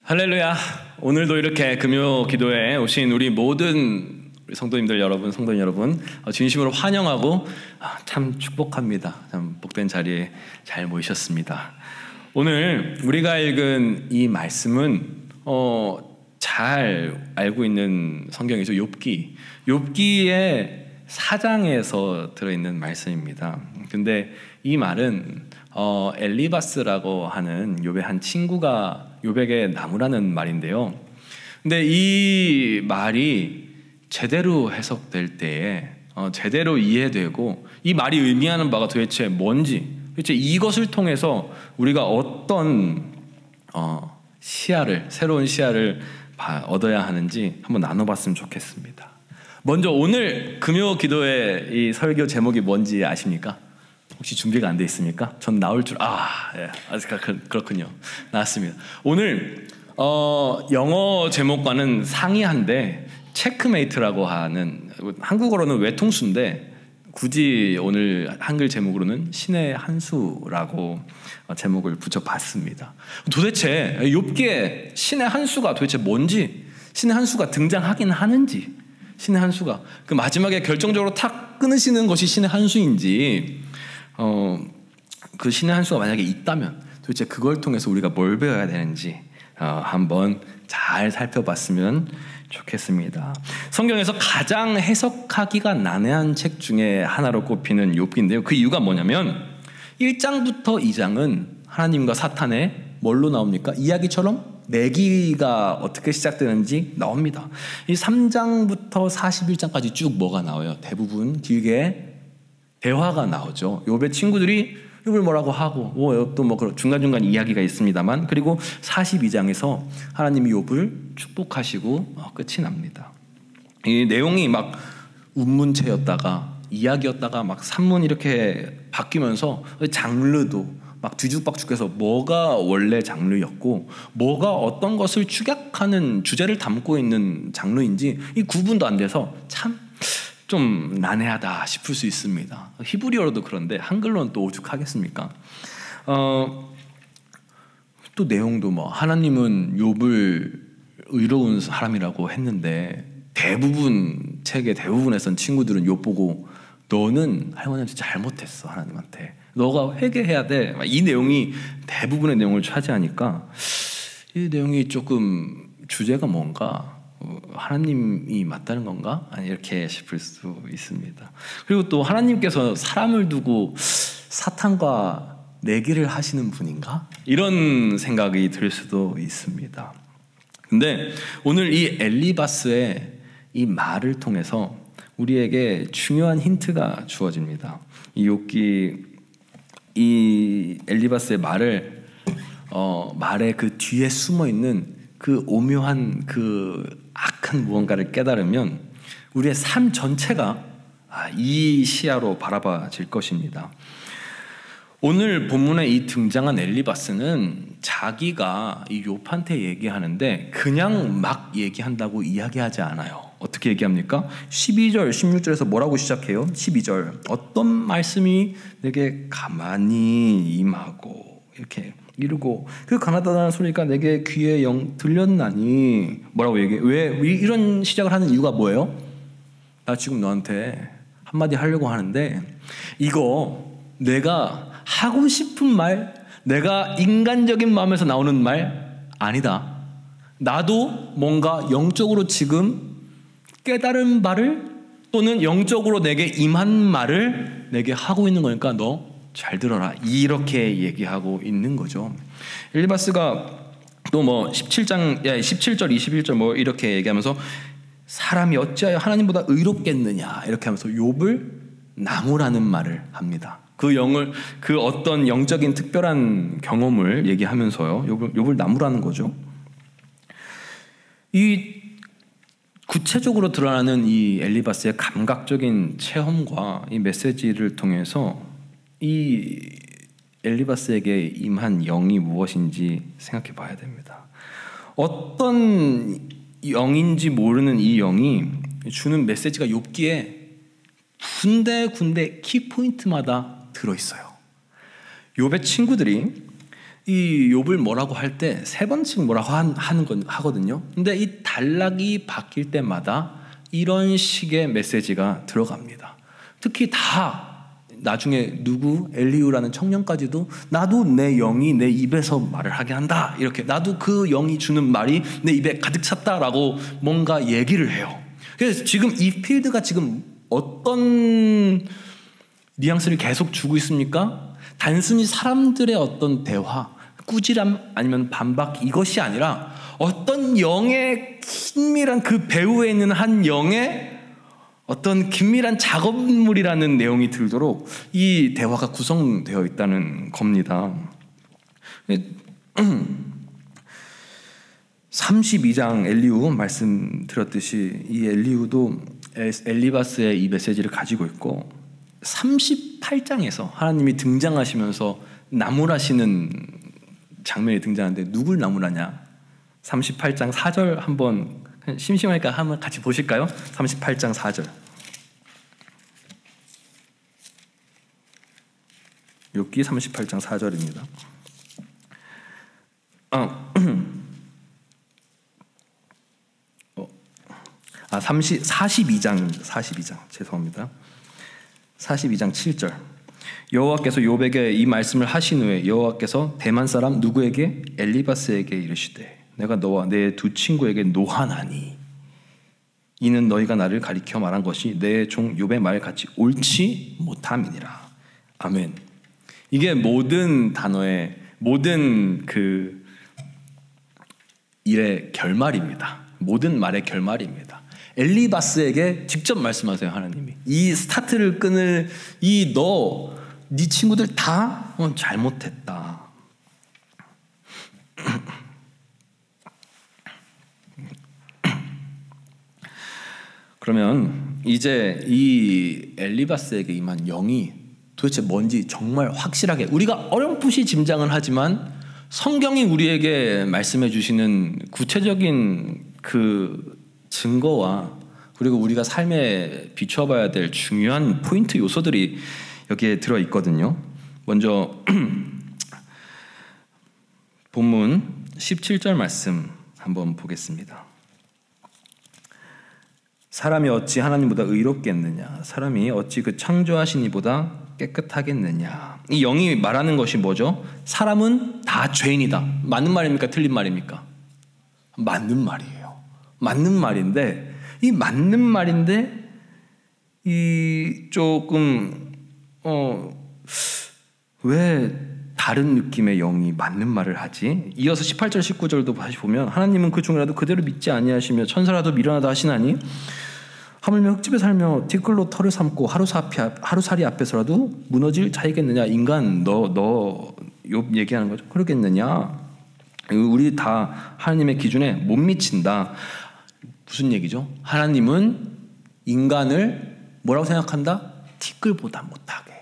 할렐루야. 오늘도 이렇게 금요 기도에 오신 우리 모든 성도님들 여러분, 성도님 여러분 진심으로 환영하고 참 축복합니다. 참 복된 자리에 잘 모이셨습니다. 오늘 우리가 읽은 이 말씀은 잘 알고 있는 성경이죠. 욥기의 4장에서 들어있는 말씀입니다. 근데 이 말은 엘리바스라고 하는 욥의 한 친구가 욥에게 나무라는 말인데요. 근데 이 말이 제대로 해석될 때에 제대로 이해되고 이 말이 의미하는 바가 도대체 뭔지, 도대체 이것을 통해서 우리가 어떤 새로운 시야를 얻어야 하는지 한번 나눠봤으면 좋겠습니다. 먼저 오늘 금요 기도의 이 설교 제목이 뭔지 아십니까? 혹시 준비가 안 돼 있습니까? 전 나올 줄 아직 그렇군요. 나왔습니다. 오늘 영어 제목과는 상이한데 체크메이트라고 하는, 한국어로는 외통수인데 굳이 오늘 한글 제목으로는 신의 한 수라고 제목을 붙여봤습니다. 도대체 욥기에 신의 한 수가 도대체 뭔지, 신의 한 수가 등장하긴 하는지, 신의 한 수가 그 마지막에 결정적으로 탁 끊으시는 것이 신의 한 수인지, 그 신의 한 수가 만약에 있다면 도대체 그걸 통해서 우리가 뭘 배워야 되는지 한번 잘 살펴봤으면 좋겠습니다. 성경에서 가장 해석하기가 난해한 책 중에 하나로 꼽히는 욥기인데요. 그 이유가 뭐냐면 1장부터 2장은 하나님과 사탄의 뭘로 나옵니까? 이야기처럼 내기가 어떻게 시작되는지 나옵니다. 이 3장부터 41장까지 쭉 뭐가 나와요? 대부분 길게 대화가 나오죠. 욥의 친구들이 욥을 뭐라고 하고 또 중간중간 이야기가 있습니다만, 그리고 42장에서 하나님이 욥을 축복하시고 끝이 납니다. 이 내용이 막 운문체였다가 이야기였다가 막 산문 이렇게 바뀌면서 장르도 막 뒤죽박죽해서 뭐가 원래 장르였고 뭐가 어떤 것을 축약하는 주제를 담고 있는 장르인지 이 구분도 안 돼서 참 좀 난해하다 싶을 수 있습니다. 히브리어로도 그런데 한글로는 또 오죽하겠습니까? 또 내용도 하나님은 욥을 의로운 사람이라고 했는데 대부분 책의 대부분에선 친구들은 욥 보고 너는 할머니한테 잘못했어, 하나님한테 너가 회개해야 돼, 이 내용이 대부분의 내용을 차지하니까 이 내용이 조금 주제가 뭔가, 하나님이 맞다는 건가? 이렇게 싶을 수 있습니다. 그리고 또 하나님께서 사람을 두고 사탄과 내기를 하시는 분인가? 이런 생각이 들 수도 있습니다. 근데 오늘 이 엘리바스의 이 말을 통해서 우리에게 중요한 힌트가 주어집니다. 이 욥기, 이 엘리바스의 말의 그 뒤에 숨어있는 그 오묘한 그 악한 무언가를 깨달으면 우리의 삶 전체가 이 시야로 바라봐질 것입니다. 오늘 본문에 이 등장한 엘리바스는 자기가 이 욥한테 얘기하는데 그냥 막 얘기한다고 이야기하지 않아요. 어떻게 얘기합니까? 12절, 16절에서 뭐라고 시작해요? 12절, 어떤 말씀이 내게 가만히 임하고 이렇게 이르고 그 가나다라는 소리가 내게 귀에 영 들렸나니, 뭐라고 얘기해? 왜 이런 시작을 하는 이유가 뭐예요? 나 지금 너한테 한마디 하려고 하는데 이거 내가 하고 싶은 말, 내가 인간적인 마음에서 나오는 말 아니다. 나도 뭔가 영적으로 지금 깨달은 바를 또는 영적으로 내게 임한 말을 내게 하고 있는 거니까 너 잘 들어라, 이렇게 얘기하고 있는 거죠. 엘리바스가 또 17절 21절 이렇게 얘기하면서 사람이 어찌하여 하나님보다 의롭겠느냐 이렇게 하면서 욥을 나무라는 말을 합니다. 그 어떤 영적인 특별한 경험을 얘기하면서요, 욥을 나무라는 거죠. 이 구체적으로 드러나는 이 엘리바스의 감각적인 체험과 이 메시지를 통해서 이 엘리바스에게 임한 영이 무엇인지 생각해 봐야 됩니다. 어떤 영인지 모르는 이 영이 주는 메시지가 욥기에 군데군데 키포인트마다 들어있어요. 욥의 친구들이 이 욥을 뭐라고 할 때 세 번씩 뭐라고 하거든요. 근데 이 단락이 바뀔 때마다 이런 식의 메시지가 들어갑니다. 특히 다 나중에 누구 엘리후라는 청년까지도 나도 내 영이 내 입에서 말을 하게 한다, 이렇게 나도 그 영이 주는 말이 내 입에 가득 찼다라고 뭔가 얘기를 해요. 그래서 지금 이 필드가 지금 어떤 뉘앙스를 계속 주고 있습니까? 단순히 사람들의 어떤 대화, 꾸지람 아니면 반박, 이것이 아니라 어떤 영의 긴밀한, 그 배후에 있는 한 영의 어떤 긴밀한 작업물이라는 내용이 들도록 이 대화가 구성되어 있다는 겁니다. 32장 엘리후 말씀드렸듯이 이 엘리후도 엘리바스의 이 메시지를 가지고 있고, 38장에서 하나님이 등장하시면서 나무라시는 장면이 등장하는데 누굴 나무라냐? 38장 4절 한번, 심심하니까 한번 같이 보실까요? 38장 4절. 욥기 38장 4절입니다. 42장 죄송합니다. 42장 7절. 여호와께서 욥에게 이 말씀을 하신 후에 여호와께서 대만 사람 누구에게? 엘리바스에게 이르시되 내가 너와 내 두 친구에게 노하나니 이는 너희가 나를 가리켜 말한 것이 내 종 욥의 말 같이 옳지 못함이니라. 아멘. 이게 모든 단어의, 모든 그 일의 결말입니다. 모든 말의 결말입니다. 엘리바스에게 직접 말씀하세요, 하나님이. 이 스타트를 끊을 네 친구들 다 잘못했다. 그러면 이제 이 엘리바스에게 임한 영이 도대체 뭔지 정말 확실하게, 우리가 어렴풋이 짐작은 하지만 성경이 우리에게 말씀해 주시는 구체적인 그 증거와 그리고 우리가 삶에 비춰봐야 될 중요한 포인트 요소들이 여기에 들어있거든요. 먼저 본문 17절 말씀 한번 보겠습니다. 사람이 어찌 하나님보다 의롭겠느냐? 사람이 어찌 그 창조하신 이보다 깨끗하겠느냐? 이 영이 말하는 것이 뭐죠? 사람은 다 죄인이다. 맞는 말입니까? 틀린 말입니까? 맞는 말이에요. 맞는 말인데, 이 맞는 말인데 이 조금 왜 다른 느낌의 영이 맞는 말을 하지? 이어서 18절 19절도 다시 보면 하나님은 그 중이라도 그대로 믿지 아니하시며 천사라도 미련하다 하시나니 하물며 흙집에 살며 티끌로 털을 삼고 하루살이 앞에서라도 무너질 자이겠느냐? 인간 너 욥 얘기하는 거죠. 그러겠느냐? 우리 다 하나님의 기준에 못 미친다. 무슨 얘기죠? 하나님은 인간을 뭐라고 생각한다? 티끌보다 못하게,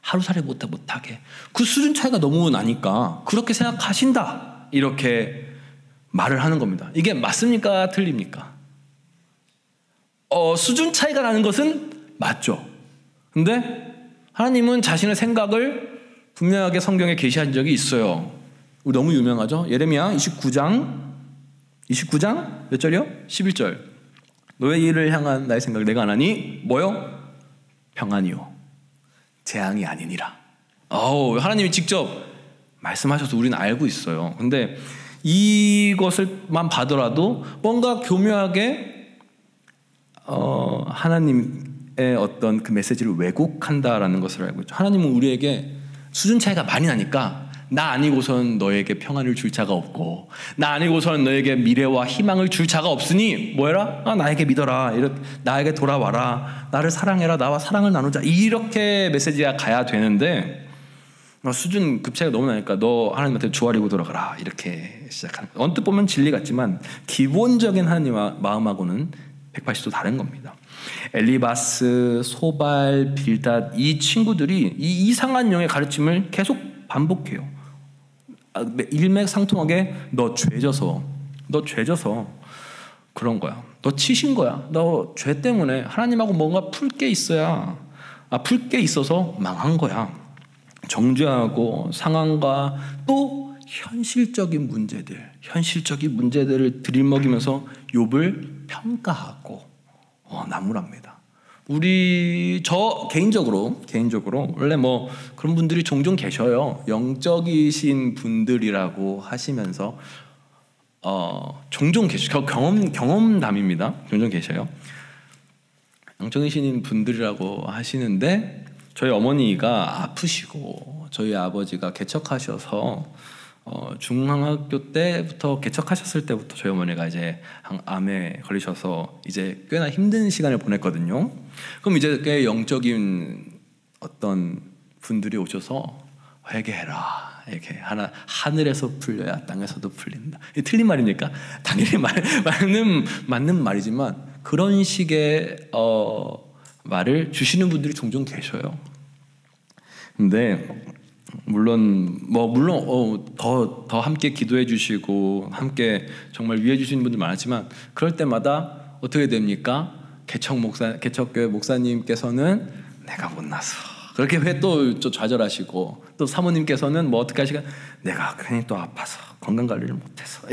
하루살이보다 못하게. 그 수준 차이가 너무 나니까 그렇게 생각하신다, 이렇게 말을 하는 겁니다. 이게 맞습니까? 틀립니까? 수준 차이가 나는 것은 맞죠. 근데 하나님은 자신의 생각을 분명하게 성경에 계시한 적이 있어요. 우리 너무 유명하죠? 예레미야 29장 몇 절이요? 11절. 너의 일을 향한 나의 생각을 내가 안 하니 뭐요? 평안이요 재앙이 아니니라. 하나님이 직접 말씀하셔서 우리는 알고 있어요. 근데 이것을만 봐더라도 뭔가 교묘하게 하나님의 어떤 그 메시지를 왜곡한다라는 것을 알고 있죠. 하나님은 우리에게 수준 차이가 많이 나니까 나 아니고선 너에게 평안을 줄 자가 없고, 나 아니고선 너에게 미래와 희망을 줄 자가 없으니 뭐해라? 나에게 믿어라, 나에게 돌아와라, 나를 사랑해라, 나와 사랑을 나누자, 이렇게 메시지가 가야 되는데 수준 급차이가 너무 나니까 너 하나님한테 조아리고 돌아가라, 이렇게 시작하는 거예요. 언뜻 보면 진리 같지만 기본적인 하나님의 마음하고는 180도 다른 겁니다. 엘리바스, 소발, 빌닷, 이 친구들이 이 이상한 영의 가르침을 계속 반복해요. 일맥상통하게 너 죄져서 그런 거야. 너 치신 거야. 너 죄 때문에 하나님하고 뭔가 풀 게 있어야, 풀 게 있어서 망한 거야. 정죄하고 상황과 또 현실적인 문제들을 들이먹이면서 욥을 평가하고 나무랍니다. 저 개인적으로 원래 뭐 그런 분들이 종종 계셔요. 영적이신 분들이라고 하시면서 종종 계셔. 경험담입니다. 종종 계셔요. 영적이신 분들이라고 하시는데 저희 어머니가 아프시고 저희 아버지가 개척하셔서 중학교 때부터 개척하셨을 때부터 저희 어머니가 이제 암에 걸리셔서 이제 꽤나 힘든 시간을 보냈거든요. 그럼 이제 꽤 영적인 어떤 분들이 오셔서 회개해라 이렇게 하늘에서 풀려야 땅에서도 풀린다. 이게 틀린 말입니까? 당연히 맞는 말이지만 그런 식의 말을 주시는 분들이 종종 계셔요. 근데 물론 더 함께 기도해 주시고 함께 정말 위해 주시는 분들 많았지만 그럴 때마다 어떻게 됩니까? 개척교회 목사님께서는 내가 못나서 그렇게 왜 또 좌절하시고 또 사모님께서는 뭐 어떻게 하시까 내가 괜히 또 아파서 건강관리를 못해서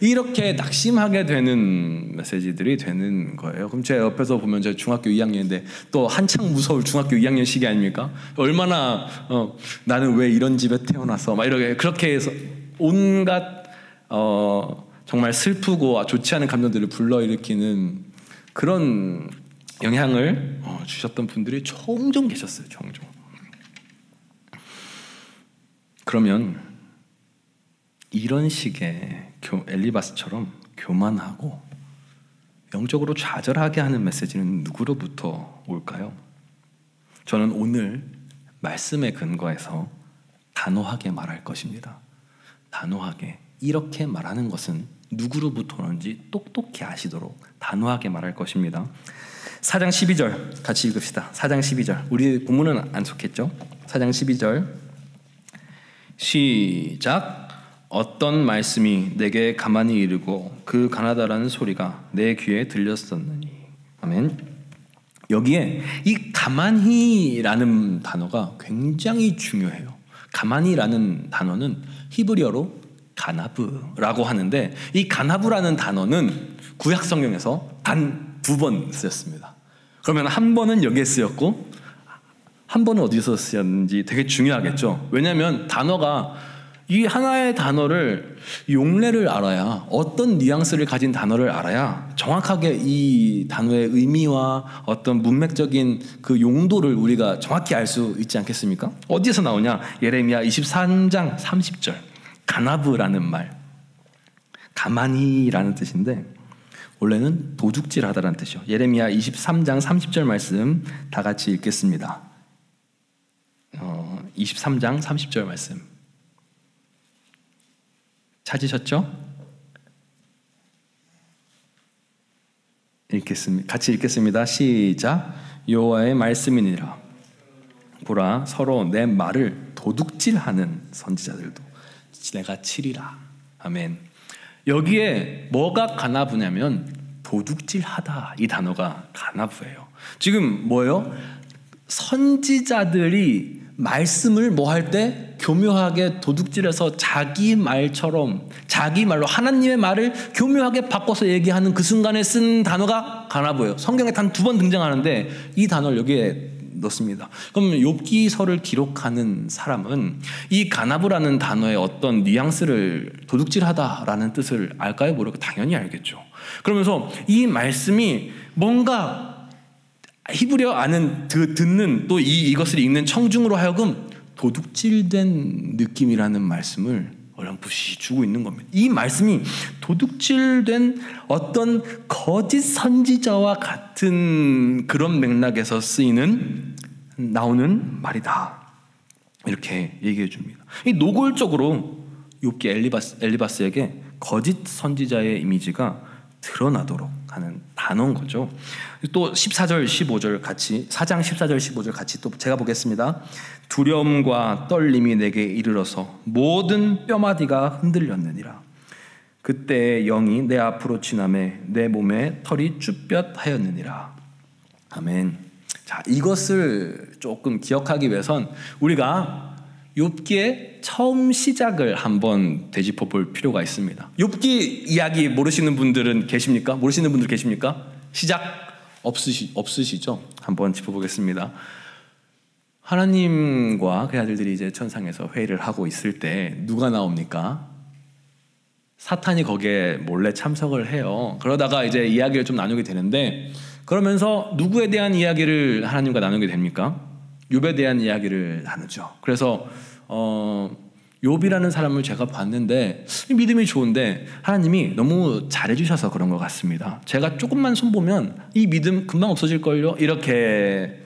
이렇게 낙심하게 되는 메시지들이 되는 거예요. 그럼 제 옆에서 보면 제가 중학교 2학년인데 또 한창 무서울 중학교 2학년 시기 아닙니까? 얼마나 나는 왜 이런 집에 태어나서 막 이렇게 그렇게 해서 온갖 정말 슬프고 좋지 않은 감정들을 불러일으키는 그런 영향을 주셨던 분들이 종종 계셨어요. 종종. 그러면 이런 식의 엘리바스처럼 교만하고 영적으로 좌절하게 하는 메시지는 누구로부터 올까요? 저는 오늘 말씀에 근거해서 단호하게 말할 것입니다. 단호하게 이렇게 말하는 것은 누구로부터 오는지 똑똑히 아시도록 단호하게 말할 것입니다. 4장 12절 같이 읽읍시다. 4장 12절 우리 본문은 안 속했죠? 4장 12절 시작. 어떤 말씀이 내게 가만히 이르고 그 가나다라는 소리가 내 귀에 들렸었느니. 아멘. 여기에 이 가만히라는 단어가 굉장히 중요해요. 가만히라는 단어는 히브리어로 가나브라고 하는데 이 가나브라는 단어는 구약 성경에서 단 2번 쓰였습니다. 그러면 한 번은 여기에 쓰였고 한 번은 어디서 쓰였는지 되게 중요하겠죠. 왜냐하면 단어가 이 하나의 단어를 용례를 알아야 어떤 뉘앙스를 가진 단어를 알아야 정확하게 이 단어의 의미와 어떤 문맥적인 그 용도를 우리가 정확히 알 수 있지 않겠습니까? 어디에서 나오냐? 예레미야 23장 30절 가나브라는 말 가만히라는 뜻인데 원래는 도둑질하다라는 뜻이요. 예레미야 23장 30절 말씀 다 같이 읽겠습니다. 23장 30절 말씀 찾으셨죠? 같이 읽겠습니다. 시작. 여호와의 말씀이니라. 보라 서로 내 말을 도둑질하는 선지자들도 내가 치리라. 아멘. 여기에 뭐가 가나브냐면 도둑질하다 이 단어가 가나브예요. 지금 뭐예요? 선지자들이 말씀을 뭐 할 때 교묘하게 도둑질해서 자기 말처럼 자기 말로 하나님의 말을 교묘하게 바꿔서 얘기하는 그 순간에 쓴 단어가 가나브예요. 성경에 단 2번 등장하는데 이 단어를 여기에 넣습니다. 그럼 욥기서를 기록하는 사람은 이 가나브라는 단어의 어떤 뉘앙스를 도둑질하다라는 뜻을 알까요? 모를까요? 당연히 알겠죠. 그러면서 이 말씀이 뭔가 히브리어 아는 듣는 또 이것을 읽는 청중으로 하여금 도둑질된 느낌이라는 말씀을 어렴풋이 주고 있는 겁니다. 이 말씀이 도둑질된 어떤 거짓 선지자와 같은 그런 맥락에서 나오는 말이다. 이렇게 얘기해 줍니다. 이 노골적으로 욥기 엘리바스에게 거짓 선지자의 이미지가 드러나도록 하는 단어인 거죠. 또 14절 15절 같이 4장 14절 15절 같이 또 제가 보겠습니다. 두려움과 떨림이 내게 이르러서 모든 뼈마디가 흔들렸느니라. 그때 영이 내 앞으로 지나매 내 몸에 털이 쭈뼛하였느니라. 아멘. 자, 이것을 조금 기억하기 위해선 우리가 욥기의 처음 시작을 한번 되짚어 볼 필요가 있습니다. 욥기 이야기 모르시는 분들은 계십니까? 모르시는 분들 계십니까? 시작 없으시죠? 한번 짚어보겠습니다. 하나님과 그 아들들이 이제 천상에서 회의를 하고 있을 때 누가 나옵니까? 사탄이 거기에 몰래 참석을 해요. 그러다가 이제 이야기를 좀 나누게 되는데, 그러면서 누구에 대한 이야기를 하나님과 나누게 됩니까? 욥에 대한 이야기를 나누죠. 그래서 욥이라는 사람을 제가 봤는데 믿음이 좋은데 하나님이 너무 잘해주셔서 그런 것 같습니다. 제가 조금만 손보면 이 믿음 금방 없어질걸요? 이렇게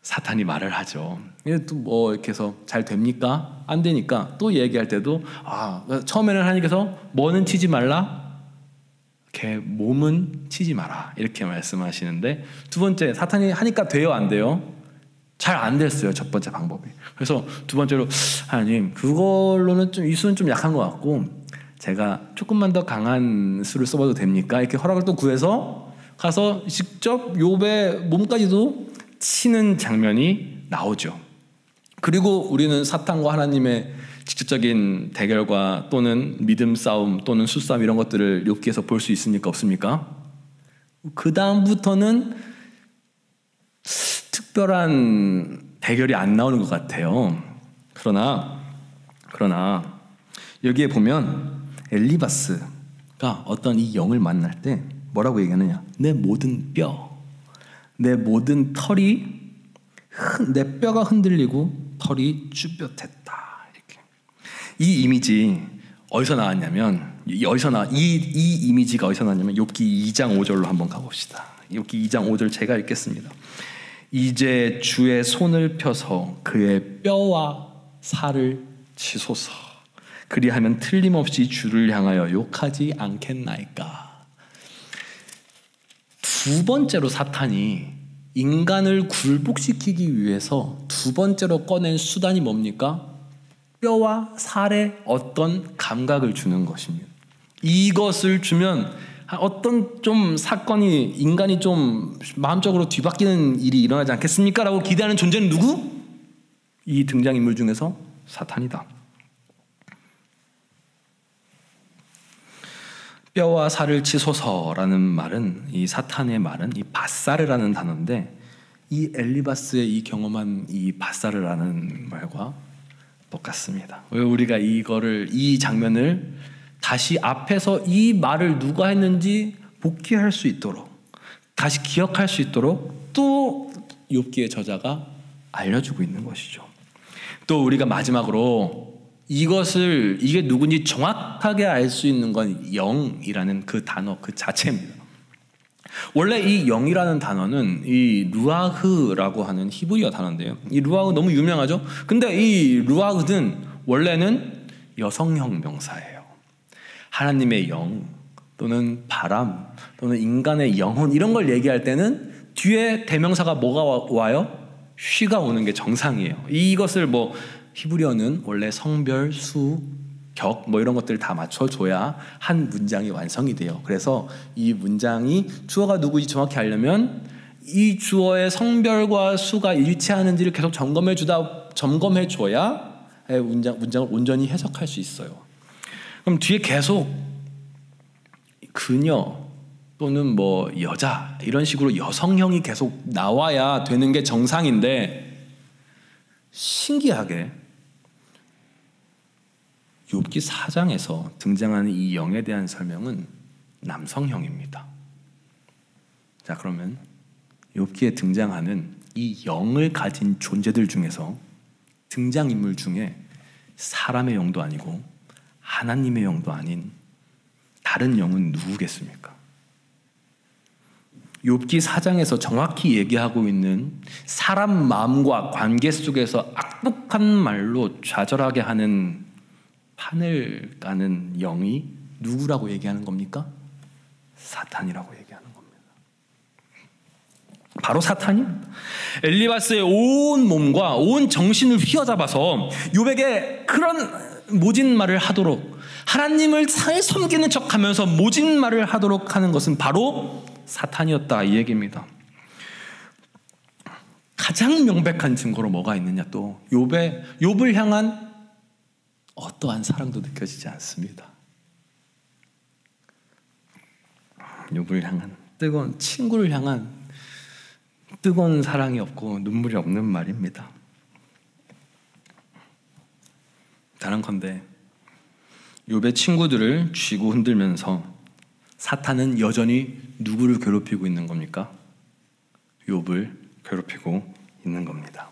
사탄이 말을 하죠. 또 뭐 이렇게 해서 잘 됩니까? 안 되니까 또 얘기할 때도 처음에는 하나님께서 뭐는 치지 말라? 이렇게 몸은 치지 마라 이렇게 말씀하시는데, 두 번째 사탄이 하니까 돼요 안 돼요? 잘 안 됐어요. 첫 번째 방법이. 그래서 두 번째로 하나님 그걸로는 좀 이 수는 좀 약한 것 같고 제가 조금만 더 강한 수를 써봐도 됩니까? 이렇게 허락을 또 구해서 가서 직접 욥의 몸까지도 치는 장면이 나오죠. 그리고 우리는 사탄과 하나님의 직접적인 대결과 또는 믿음 싸움 또는 수싸움 이런 것들을 욥기에서 볼 수 있습니까? 없습니까? 그 다음부터는 특별한 대결이 안 나오는 것 같아요. 그러나 여기에 보면 엘리바스가 어떤 이 영을 만날 때 뭐라고 얘기하느냐? 내 모든 뼈, 내 모든 털이 내 뼈가 흔들리고 털이 쭈뼛했다. 이렇게. 이 이미지 어디서 나왔냐면 이 이미지가 어디서 나왔냐면 욥기 2장 5절로 한번 가봅시다. 욥기 2장 5절 제가 읽겠습니다. 이제 주의 손을 펴서 그의 뼈와 살을 치소서. 그리하면 틀림없이 주를 향하여 욕하지 않겠나이까. 두 번째로 사탄이 인간을 굴복시키기 위해서 두 번째로 꺼낸 수단이 뭡니까? 뼈와 살에 어떤 감각을 주는 것입니다. 이것을 주면 어떤 좀 사건이 인간이 좀 마음적으로 뒤바뀌는 일이 일어나지 않겠습니까? 라고 기대하는 존재는 누구? 이 등장인물 중에서 사탄이다. 뼈와 살을 치소서라는 말은, 이 사탄의 말은 이 바사르라는 단어인데, 이 엘리바스의 이 경험한 이 바사르라는 말과 똑같습니다. 왜 우리가 이 장면을 다시 앞에서 이 말을 누가 했는지 복귀할 수 있도록, 다시 기억할 수 있도록 또 욥기의 저자가 알려주고 있는 것이죠. 또 우리가 마지막으로 이게 누군지 정확하게 알 수 있는 건 영이라는 그 단어 그 자체입니다. 원래 이 영이라는 단어는 이 루아흐라고 하는 히브리어 단어인데요. 이 루아흐 너무 유명하죠? 근데 이 루아흐는 원래는 여성형 명사예요. 하나님의 영 또는 바람 또는 인간의 영혼 이런 걸 얘기할 때는 뒤에 대명사가 뭐가 와요? 쉬가 오는 게 정상이에요. 이것을 뭐 히브리어는 원래 성별, 수, 격 뭐 이런 것들을 다 맞춰줘야 한 문장이 완성이 돼요. 그래서 이 문장이 주어가 누구인지 정확히 알려면 이 주어의 성별과 수가 일치하는지를 계속 점검해줘야 문장을 온전히 해석할 수 있어요. 그럼 뒤에 계속 그녀 또는 뭐 여자 이런 식으로 여성형이 계속 나와야 되는 게 정상인데, 신기하게 욥기 4장에서 등장하는 이 영에 대한 설명은 남성형입니다. 자, 그러면 욥기에 등장하는 이 영을 가진 존재들 중에서 등장인물 중에 사람의 영도 아니고 하나님의 영도 아닌 다른 영은 누구겠습니까? 욥기 4장에서 정확히 얘기하고 있는 사람 마음과 관계 속에서 악독한 말로 좌절하게 하는 판을 까는 영이 누구라고 얘기하는 겁니까? 사탄이라고 얘기하는 겁니다. 바로 사탄입니다. 엘리바스의 온 몸과 온 정신을 휘어잡아서 욥에게 그런 모진 말을 하도록, 하나님을 잘 섬기는 척하면서 모진 말을 하도록 하는 것은 바로 사탄이었다, 이 얘기입니다. 가장 명백한 증거로 뭐가 있느냐? 또 욥을 향한 어떠한 사랑도 느껴지지 않습니다. 욥을 향한 뜨거운, 친구를 향한 뜨거운 사랑이 없고 눈물이 없는 말입니다. 단언컨대 욥의 친구들을 쥐고 흔들면서 사탄은 여전히 누구를 괴롭히고 있는 겁니까? 욥을 괴롭히고 있는 겁니다.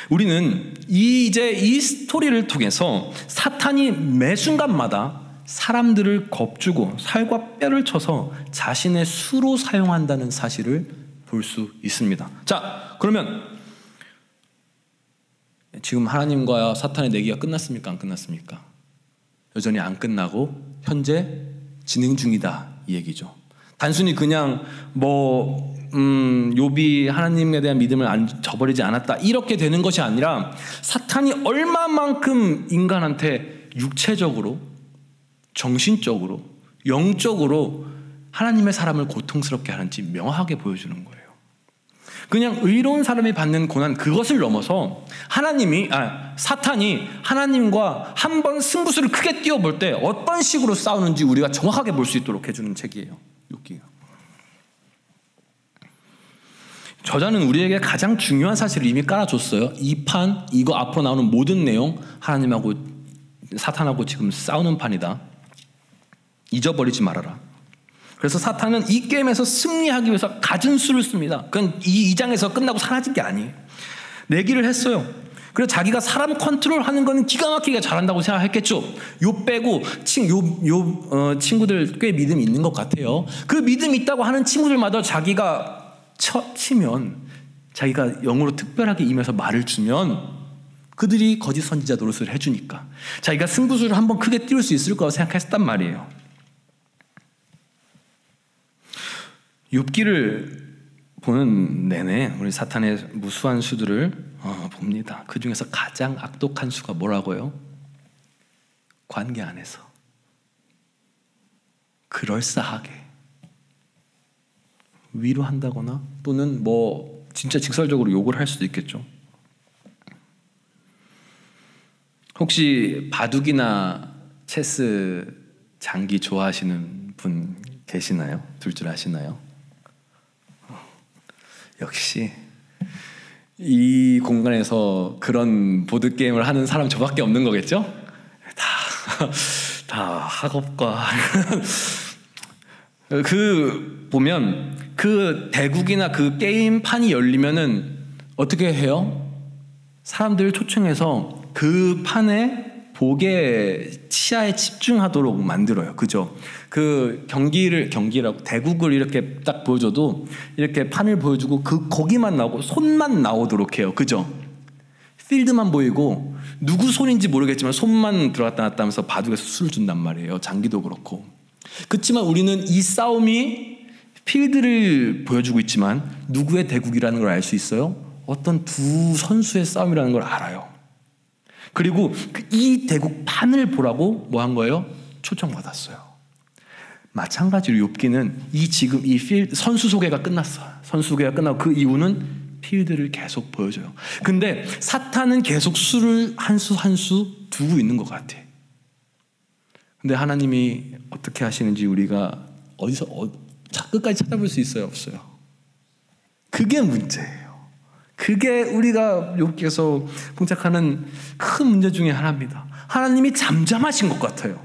우리는 이제 이 스토리를 통해서 사탄이 매 순간마다 사람들을 겁주고 살과 뼈를 쳐서 자신의 수로 사용한다는 사실을 볼 수 있습니다. 자, 그러면 지금 하나님과 사탄의 내기가 끝났습니까? 안 끝났습니까? 여전히 안 끝나고 현재 진행 중이다, 이 얘기죠. 단순히 그냥 욥이 하나님에 대한 믿음을 저버리지 않았다, 이렇게 되는 것이 아니라 사탄이 얼마만큼 인간한테 육체적으로, 정신적으로, 영적으로 하나님의 사람을 고통스럽게 하는지 명확하게 보여주는 거예요. 그냥 의로운 사람이 받는 고난, 그것을 넘어서 사탄이 하나님과 한번 승부수를 크게 띄워볼 때 어떤 식으로 싸우는지 우리가 정확하게 볼 수 있도록 해주는 책이에요, 욥기가. 저자는 우리에게 가장 중요한 사실을 이미 깔아줬어요. 이 판, 이거 앞으로 나오는 모든 내용, 하나님하고 사탄하고 지금 싸우는 판이다. 잊어버리지 말아라. 그래서 사탄은 이 게임에서 승리하기 위해서 갖은 수를 씁니다. 그건 이 2장에서 끝나고 사라진 게 아니에요. 내기를 했어요. 그래서 자기가 사람 컨트롤하는 건 기가 막히게 잘한다고 생각했겠죠. 욥 빼고 친구들 꽤 믿음이 있는 것 같아요. 그 믿음이 있다고 하는 친구들마다 자기가 치면, 자기가 영으로 특별하게 임해서 말을 주면 그들이 거짓 선지자 노릇을 해주니까 자기가 승부수를 한번 크게 띄울 수 있을 거라고 생각했단 말이에요. 욥기를 보는 내내 우리 사탄의 무수한 수들을 봅니다. 그 중에서 가장 악독한 수가 뭐라고요? 관계 안에서 그럴싸하게 위로한다거나 또는 진짜 직설적으로 욕을 할 수도 있겠죠. 혹시 바둑이나 체스 장기 좋아하시는 분 계시나요? 둘 줄 아시나요? 역시 이 공간에서 그런 보드게임을 하는 사람 저밖에 없는 거겠죠? 다 학업과 보면 그 대국이나 그 게임판이 열리면은 어떻게 해요? 사람들을 초청해서 그 판에 치아에 집중하도록 만들어요. 그죠? 그 경기라고 대국을 이렇게 딱 보여줘도 이렇게 판을 보여주고 거기만 나오고 손만 나오도록 해요. 그죠? 필드만 보이고 누구 손인지 모르겠지만 손만 들어갔다 놨다 하면서 바둑에서 수를 준단 말이에요. 장기도 그렇고. 그렇지만 우리는 이 싸움이 필드를 보여주고 있지만 누구의 대국이라는 걸 알 수 있어요? 어떤 두 선수의 싸움이라는 걸 알아요. 그리고 이 대국 판을 보라고 뭐 한 거예요? 초청받았어요. 마찬가지로 욥기는 지금 이 선수 소개가 끝났어요. 선수 소개가 끝나고 그 이후는 필드를 계속 보여줘요. 근데 사탄은 계속 수를 한 수 한 수 두고 있는 것 같아. 근데 하나님이 어떻게 하시는지 우리가 어디서 끝까지 찾아볼 수 있어요? 없어요? 그게 문제예요. 그게 우리가 욥기에서 봉착하는 큰 문제 중에 하나입니다. 하나님이 잠잠하신 것 같아요.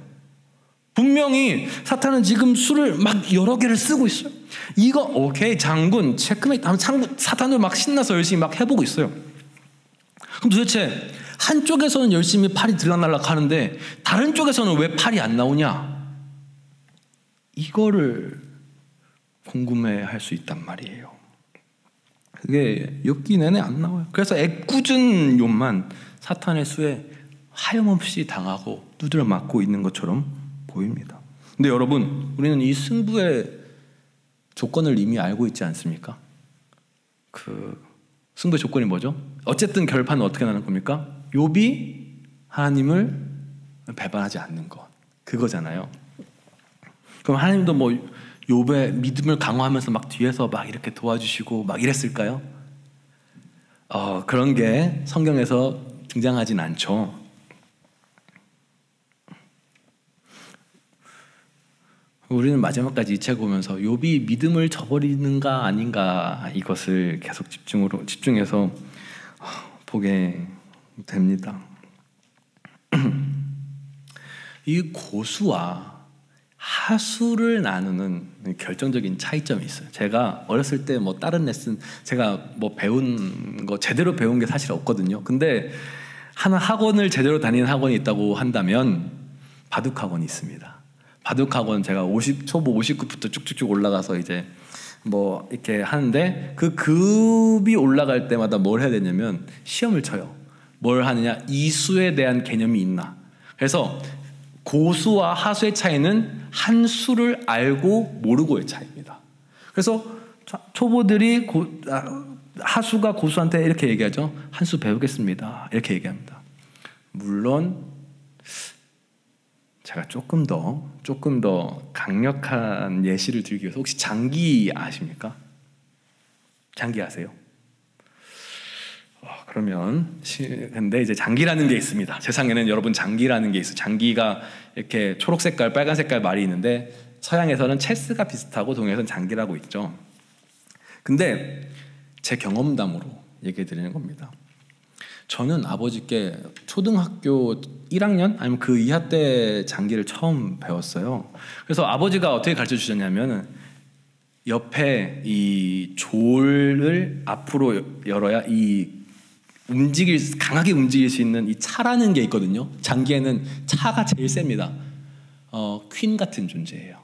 분명히 사탄은 지금 수를 막 여러 개를 쓰고 있어요. 이거 오케이 장군 체크메이트 하면 사탄도 막 신나서 열심히 막 해보고 있어요. 그럼 도대체 한쪽에서는 열심히 팔이 들락날락 하는데 다른 쪽에서는 왜 팔이 안 나오냐? 이거를 궁금해할 수 있단 말이에요. 그게 욥기 내내 안 나와요. 그래서 애꿎은 욥만 사탄의 수에 하염없이 당하고 두드려 맞고 있는 것처럼 보입니다. 근데 여러분, 우리는 이 승부의 조건을 이미 알고 있지 않습니까? 그 승부의 조건이 뭐죠? 어쨌든 결판은 어떻게 나는 겁니까? 욥이 하나님을 배반하지 않는 것, 그거잖아요. 그럼 하나님도 욥의 믿음을 강화하면서 막 뒤에서 막 이렇게 도와주시고 막 이랬을까요? 그런 게 성경에서 등장하진 않죠. 우리는 마지막까지 이 책 보면서 욥이 믿음을 저버리는가 아닌가 이것을 계속 집중해서 보게 됩니다. 이 고수와 하수를 나누는 결정적인 차이점이 있어요. 제가 어렸을 때 뭐 다른 레슨 제가 뭐 배운 거 제대로 배운 게 사실 없거든요. 근데 하나 학원을 제대로 다니는 학원이 있다고 한다면 바둑 학원이 있습니다. 바둑 학원 제가 초보 59부터 쭉쭉쭉 올라가서 이제 뭐 이렇게 하는데 그 급이 올라갈 때마다 뭘 해야 되냐면 시험을 쳐요. 뭘 하느냐? 이수에 대한 개념이 있나? 그래서 고수와 하수의 차이는 한 수를 알고 모르고의 차이입니다. 그래서 초보들이 하수가 고수한테 이렇게 얘기하죠. 한 수 배우겠습니다. 이렇게 얘기합니다. 물론 제가 조금 더 강력한 예시를 들기 위해서 혹시 장기 아십니까? 장기 아세요? 그러면 근데 이제 장기라는 게 있습니다. 세상에는 여러분 장기라는 게 있어요. 장기가 이렇게 초록 색깔, 빨간 색깔 말이 있는데 서양에서는 체스가 비슷하고 동양에서는 장기라고 있죠. 근데 제 경험담으로 얘기해 드리는 겁니다. 저는 아버지께 초등학교 1학년 아니면 그 이하 때 장기를 처음 배웠어요. 그래서 아버지가 어떻게 가르쳐 주셨냐면 옆에 이 졸을 앞으로 열어야 이 강하게 움직일 수 있는 이 차라는 게 있거든요. 장기에는 차가 제일 셉니다. 퀸 같은 존재예요.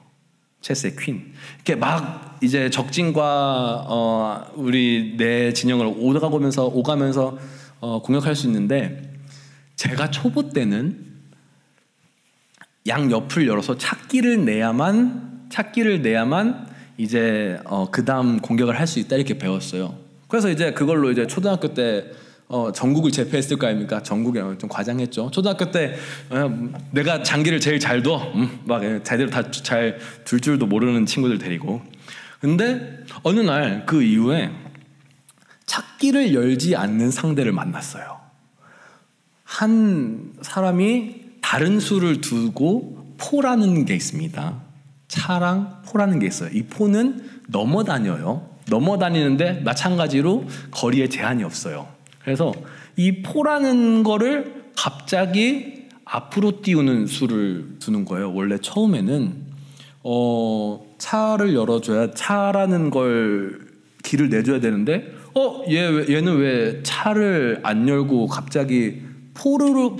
체스의 퀸. 이렇게 막 이제 적진과 우리 내 진영을 오가면서 공격할 수 있는데 제가 초보 때는 양 옆을 열어서 찾기를 내야만 이제 그 다음 공격을 할 수 있다 이렇게 배웠어요. 그래서 이제 그걸로 이제 초등학교 때 전국을 제패했을 거 아닙니까? 전국에 좀 과장했죠. 초등학교 때 내가 장기를 제일 잘 둬, 막 제대로 다 잘 둘 줄도 모르는 친구들 데리고. 근데 어느 날 그 이후에 찾기를 열지 않는 상대를 만났어요. 한 사람이 다른 수를 두고 포라는 게 있습니다. 차랑 포라는 게 있어요. 이 포는 넘어다니는데 마찬가지로 거리에 제한이 없어요. 그래서 이 포라는 거를 갑자기 앞으로 띄우는 수를 두는 거예요. 원래 처음에는 차를 열어줘야 차라는 걸 길을 내줘야 되는데 얘는 왜 차를 안 열고 갑자기 포로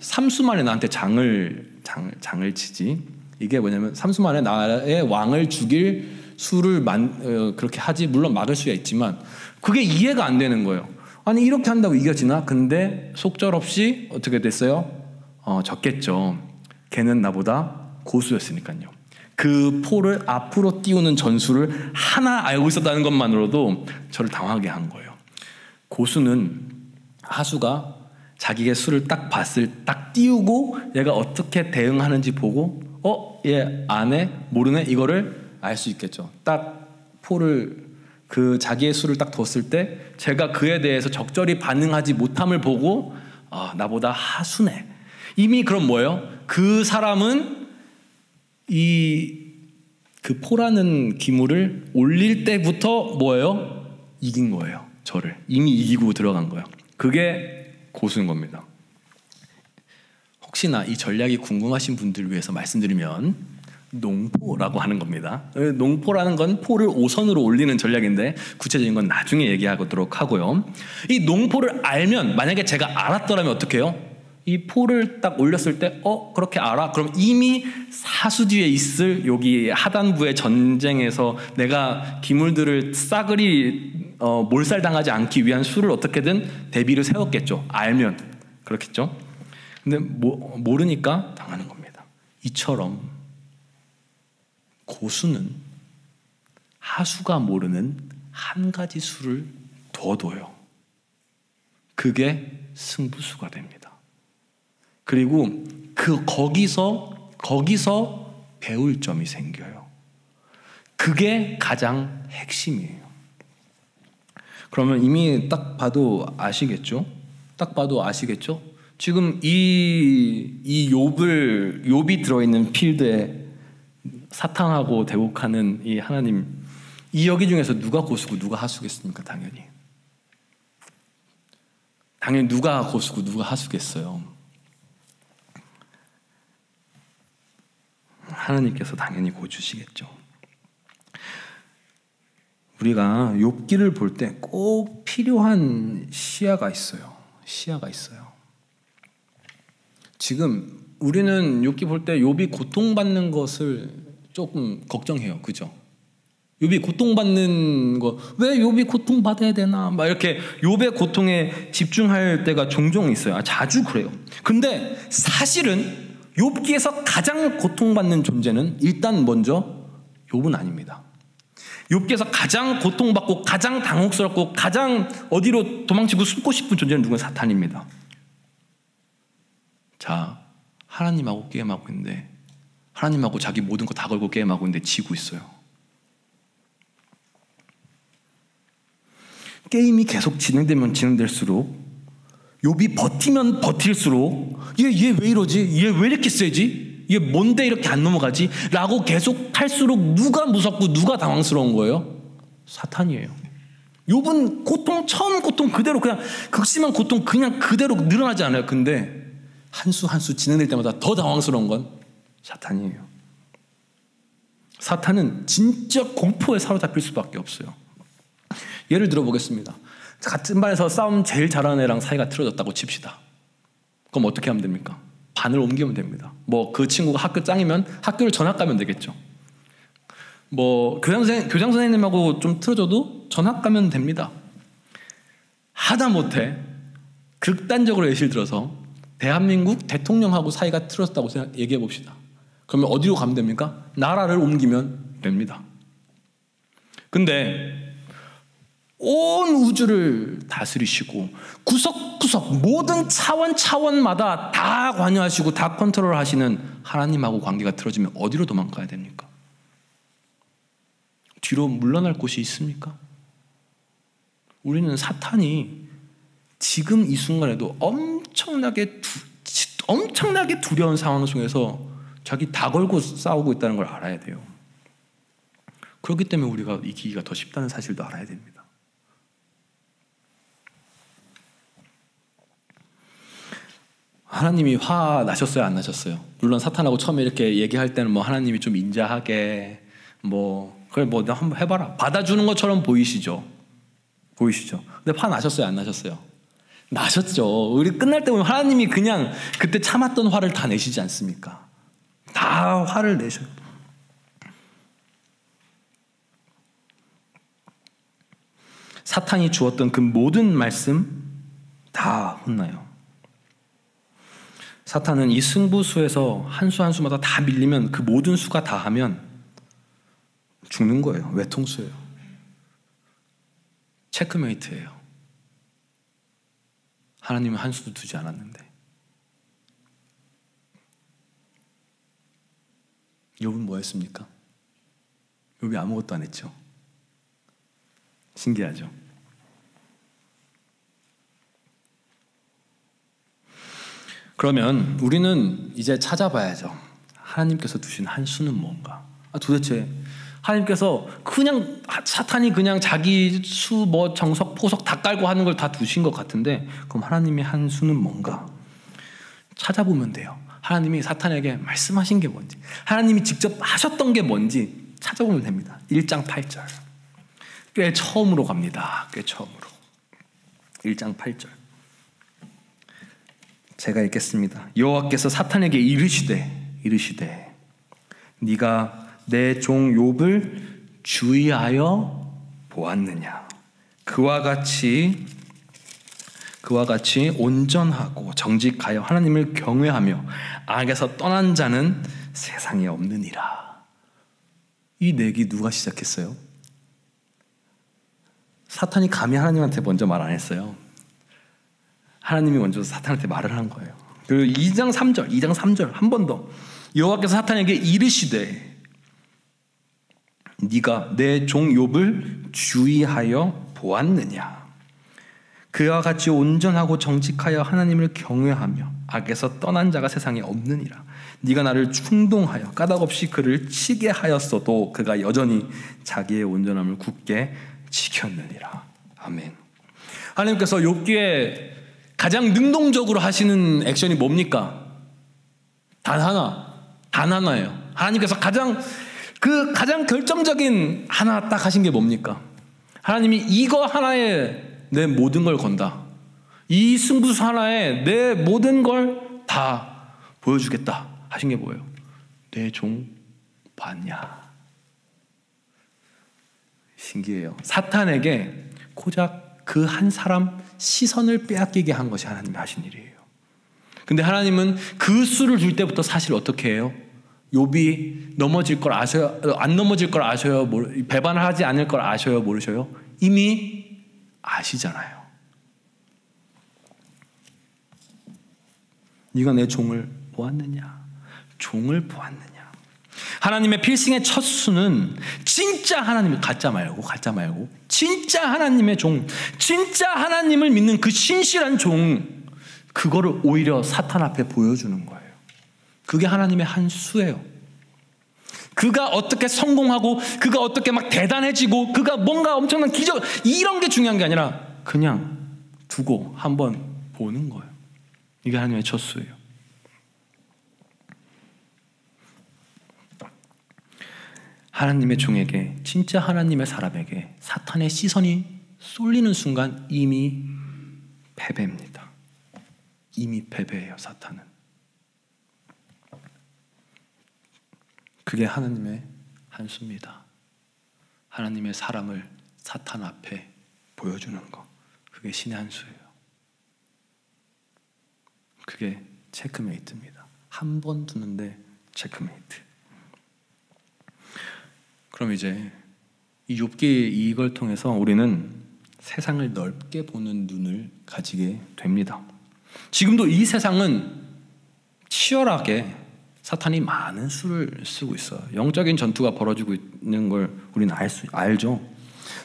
3수 만에 나한테 장을 치지? 이게 뭐냐면 3수 만에 나의 왕을 죽일 수를 그렇게 하지. 물론 막을 수야 있지만 그게 이해가 안 되는 거예요. 아니 이렇게 한다고 이겨지나? 근데 속절없이 어떻게 됐어요? 졌겠죠. 걔는 나보다 고수였으니까요. 그 포를 앞으로 띄우는 전술을 하나 알고 있었다는 것만으로도 저를 당하게 한 거예요. 고수는 하수가 자기의 수를 딱 띄우고 얘가 어떻게 대응하는지 보고 얘 아네? 모르네? 이거를 알 수 있겠죠. 딱 포를 자기의 수를 딱 뒀을 때 제가 그에 대해서 적절히 반응하지 못함을 보고 나보다 하수네. 이미 그럼 뭐예요? 그 사람은 그 포라는 기물을 올릴 때부터 뭐예요? 이긴 거예요. 저를 이미 이기고 들어간 거예요. 그게 고수인 겁니다. 혹시나 이 전략이 궁금하신 분들을 위해서 말씀드리면 농포라고 하는 겁니다. 농포라는 건 포를 5선으로 올리는 전략인데 구체적인 건 나중에 얘기하도록 하고요. 이 농포를 알면 만약에 제가 알았더라면 어떻게 해요? 이 포를 딱 올렸을 때 그렇게 알아? 그럼 이미 사수 뒤에 있을 여기 하단부의 전쟁에서 내가 기물들을 싸그리 몰살당하지 않기 위한 수를 어떻게든 대비를 세웠겠죠. 알면 그렇겠죠. 근데 모르니까 당하는 겁니다. 이처럼 고수는 하수가 모르는 한 가지 수를 더 둬요. 그게 승부수가 됩니다. 그리고 거기서 배울 점이 생겨요. 그게 가장 핵심이에요. 그러면 이미 딱 봐도 아시겠죠? 딱 봐도 아시겠죠? 지금 이 욥이 들어있는 필드에 사탄하고 대국하는 이 하나님, 이 여기 중에서 누가 고수고 누가 하수겠습니까? 당연히 누가 고수고 누가 하수겠어요. 하나님께서 당연히 고주시겠죠. 우리가 욥기를 볼 때 꼭 필요한 시야가 있어요. 지금 우리는 욥기 볼 때 욥이 고통받는 것을 조금 걱정해요. 그죠? 욥이 고통받는 거, 왜 욥이 고통받아야 되나? 막 이렇게 욥의 고통에 집중할 때가 종종 있어요. 자주 그래요. 근데 사실은 욥기에서 가장 고통받는 존재는 일단 먼저 욥은 아닙니다. 욥기에서 가장 고통받고 가장 당혹스럽고 가장 어디로 도망치고 숨고 싶은 존재는 누구는 사탄입니다. 자, 하나님하고 게임하고 있는데, 하나님하고 자기 모든 거 다 걸고 게임하고 있는데 지고 있어요. 게임이 계속 진행되면 진행될수록, 욥이 버티면 버틸수록 얘 왜 이러지? 얘 왜 이렇게 세지? 얘 뭔데 이렇게 안 넘어가지? 라고 계속 할수록 누가 무섭고 누가 당황스러운 거예요? 사탄이에요. 욥은 고통, 처음 고통 그대로 그냥 극심한 고통 그냥 그대로 늘어나지 않아요. 근데 한 수 한 수 진행될 때마다 더 당황스러운 건 사탄이에요. 사탄은 진짜 공포에 사로잡힐 수밖에 없어요. 예를 들어보겠습니다. 같은 반에서 싸움 제일 잘하는 애랑 사이가 틀어졌다고 칩시다. 그럼 어떻게 하면 됩니까? 반을 옮기면 됩니다. 뭐 그 친구가 학교 짱이면 학교를 전학 가면 되겠죠. 뭐 교장 선생님하고 좀 틀어져도 전학 가면 됩니다. 하다못해 극단적으로 예시를 들어서 대한민국 대통령하고 사이가 틀어졌다고 얘기해 봅시다. 그러면 어디로 가면 됩니까? 나라를 옮기면 됩니다. 근데 온 우주를 다스리시고 구석구석 모든 차원마다 다 관여하시고 다 컨트롤하시는 하나님하고 관계가 틀어지면 어디로 도망가야 됩니까? 뒤로 물러날 곳이 있습니까? 우리는 사탄이 지금 이 순간에도 엄청나게 두려운 상황 속에서 자기 다 걸고 싸우고 있다는 걸 알아야 돼요. 그렇기 때문에 우리가 이기기가 더 쉽다는 사실도 알아야 됩니다. 하나님이 화 나셨어요, 안 나셨어요? 물론 사탄하고 처음에 이렇게 얘기할 때는 뭐 하나님이 좀 인자하게 그래 뭐 한번 해봐라 받아주는 것처럼 보이시죠? 근데 화 나셨어요, 안 나셨어요? 나셨죠. 우리 끝날 때 보면 하나님이 그냥 그때 참았던 화를 다 내시지 않습니까? 다 화를 내셔요. 사탄이 주었던 그 모든 말씀 다 혼나요. 사탄은 이 승부수에서 한 수 한 수마다 다 밀리면 그 모든 수가 다 하면 죽는 거예요. 외통수예요. 체크메이트예요. 하나님은 한 수도 두지 않았는데. 욥은 뭐 했습니까? 욥이 아무것도 안 했죠. 신기하죠? 그러면 우리는 이제 찾아봐야죠. 하나님께서 두신 한 수는 뭔가? 도대체 하나님께서 그냥 사탄이 그냥 자기 수 정석 포석 다 깔고 하는 걸 다 두신 것 같은데, 그럼 하나님의 한 수는 뭔가? 찾아보면 돼요. 하나님이 사탄에게 말씀하신 게 뭔지, 하나님이 직접 하셨던 게 뭔지 찾아보면 됩니다. 1장 8절. 꽤 처음으로 갑니다. 꽤 처음으로. 1장 8절. 제가 읽겠습니다. 여호와께서 사탄에게 이르시되 네가 내 종 욥을 주의하여 보았느냐? 그와 같이 온전하고 정직하여 하나님을 경외하며 악에서 떠난 자는 세상에 없느니라. 이 내기 누가 시작했어요? 사탄이 감히 하나님한테 먼저 말 안 했어요. 하나님이 먼저 사탄한테 말을 한 거예요. 그리고 2장 3절 한 번 더. 여호와께서 사탄에게 이르시되 네가 내 종 욥을 주의하여 보았느냐? 그와 같이 온전하고 정직하여 하나님을 경외하며 악에서 떠난 자가 세상에 없느니라. 네가 나를 충동하여 까닭없이 그를 치게 하였어도 그가 여전히 자기의 온전함을 굳게 지켰느니라. 아멘. 하나님께서 욥기에 가장 능동적으로 하시는 액션이 뭡니까? 단 하나예요. 하나님께서 가장 결정적인 하나 딱 하신 게 뭡니까? 하나님이 이거 하나에 내 모든 걸 건다. 이 승부수 하나에 내 모든 걸 다 보여주겠다 하신 게 뭐예요? 내 종 봤냐? 신기해요. 사탄에게 고작 그 한 사람 시선을 빼앗기게 한 것이 하나님이 하신 일이에요. 근데 하나님은 그 수를 줄 때부터 사실 어떻게 해요? 욥이 넘어질 걸 아셔요? 안 넘어질 걸 아셔요? 배반을 하지 않을 걸 아셔요? 모르셔요? 이미 아시잖아요. 네가 내 종을 보았느냐? 종을 보았느냐? 하나님의 필승의 첫 수는 진짜 하나님을 가짜 말고 진짜 하나님의 종, 진짜 하나님을 믿는 그 신실한 종, 그거를 오히려 사탄 앞에 보여주는 거예요. 그게 하나님의 한 수예요. 그가 어떻게 성공하고 그가 어떻게 막 대단해지고 그가 뭔가 엄청난 기적, 이런 게 중요한 게 아니라 그냥 두고 한번 보는 거예요. 이게 하나님의 첫 수예요. 하나님의 종에게, 진짜 하나님의 사람에게 사탄의 시선이 쏠리는 순간 이미 패배입니다. 이미 패배해요, 사탄은. 그게 하나님의 한 수입니다. 하나님의 사람을 사탄 앞에 보여주는 것, 그게 신의 한 수예요. 그게 체크메이트입니다. 한 번 두는데 체크메이트. 그럼 이제 이 욥기 이걸 통해서 우리는 세상을 넓게 보는 눈을 가지게 됩니다. 지금도 이 세상은 치열하게 사탄이 많은 수를 쓰고 있어요. 영적인 전투가 벌어지고 있는 걸 우리는 알죠.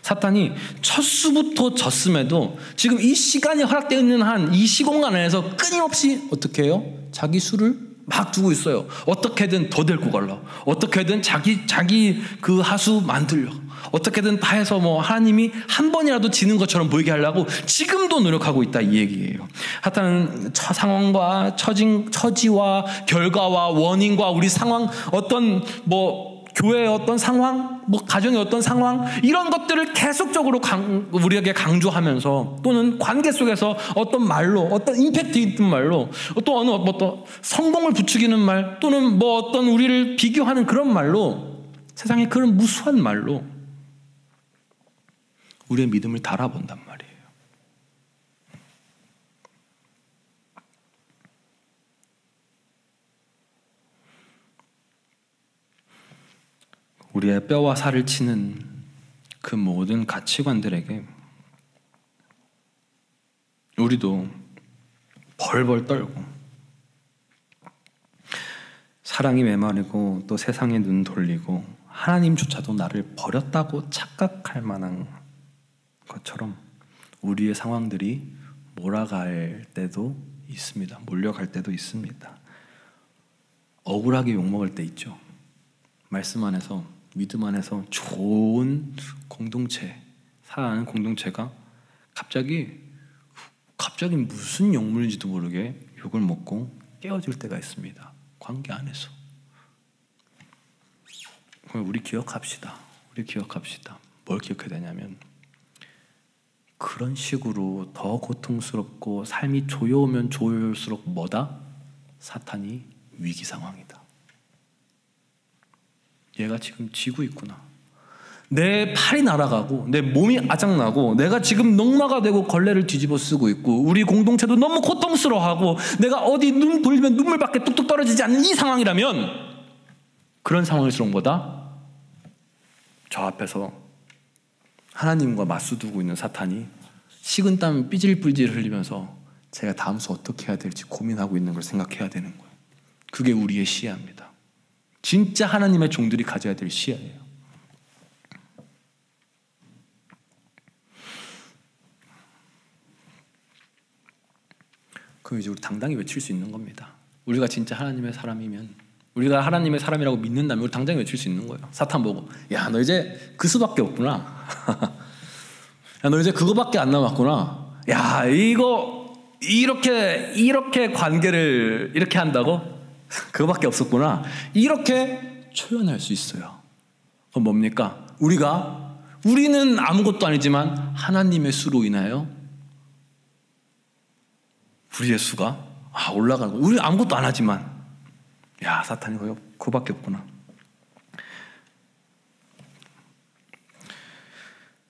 사탄이 첫 수부터 졌음에도 지금 이 시간이 허락되어 있는 한 이 시공간 안에서 끊임없이 어떻게 해요? 자기 수를 막 두고 있어요. 어떻게든 더 데리고 가려. 어떻게든 자기 그 하수 만들려. 어떻게든 다 해서 뭐 하나님이 한 번이라도 지는 것처럼 보이게 하려고 지금도 노력하고 있다, 이 얘기예요. 하여튼 상황과 처지와 결과와 원인과 우리 상황, 어떤 뭐 교회의 어떤 상황, 뭐 가정의 어떤 상황, 이런 것들을 계속적으로 우리에게 강조하면서, 또는 관계 속에서 어떤 말로, 어떤 임팩트 있는 말로, 또 어느 어떤 성공을 부추기는 말, 또는 뭐 어떤 우리를 비교하는 그런 말로, 세상의 그런 무수한 말로 우리의 믿음을 달아본단 말이에요. 우리의 뼈와 살을 치는 그 모든 가치관들에게 우리도 벌벌 떨고 사랑이 메마르고 또 세상에 눈 돌리고 하나님조차도 나를 버렸다고 착각할 만한 것처럼 우리의 상황들이 몰아갈 때도 있습니다. 몰려갈 때도 있습니다. 억울하게 욕먹을 때 있죠. 말씀 안에서, 믿음 안에서 좋은 공동체, 살아가는 공동체가 갑자기 무슨 욕물인지도 모르게 욕을 먹고 깨어질 때가 있습니다. 관계 안에서. 우리 기억합시다. 뭘 기억해야 되냐면, 그런 식으로 더 고통스럽고 삶이 조여오면 조여올수록 뭐다? 사탄이 위기 상황이다. 얘가 지금 지고 있구나. 내 팔이 날아가고 내 몸이 아작나고 내가 지금 농마가 되고 걸레를 뒤집어 쓰고 있고 우리 공동체도 너무 고통스러워하고 내가 어디 눈 돌리면 눈물밖에 뚝뚝 떨어지지 않는 이 상황이라면, 그런 상황일수록 뭐다? 저 앞에서 하나님과 맞서두고 있는 사탄이 식은땀 삐질삐질 흘리면서 제가 다음 수 어떻게 해야 될지 고민하고 있는 걸 생각해야 되는 거예요. 그게 우리의 시야입니다. 진짜 하나님의 종들이 가져야 될 시야예요. 그럼 이제 우리 당당히 외칠 수 있는 겁니다. 우리가 진짜 하나님의 사람이면, 우리가 하나님의 사람이라고 믿는다면 우리 당장히 외칠 수 있는 거예요. 사탄 보고, 야, 너 이제 그 수밖에 없구나. 야, 너 이제 그거밖에 안 남았구나. 야, 이거 이렇게 관계를 이렇게 한다고? 그거밖에 없었구나. 이렇게 표현할 수 있어요. 그건 뭡니까? 우리는 아무것도 아니지만 하나님의 수로 인하여 우리의 수가 올라가는 거예요. 우리 아무것도 안 하지만, 야, 사탄이 그거밖에 없구나.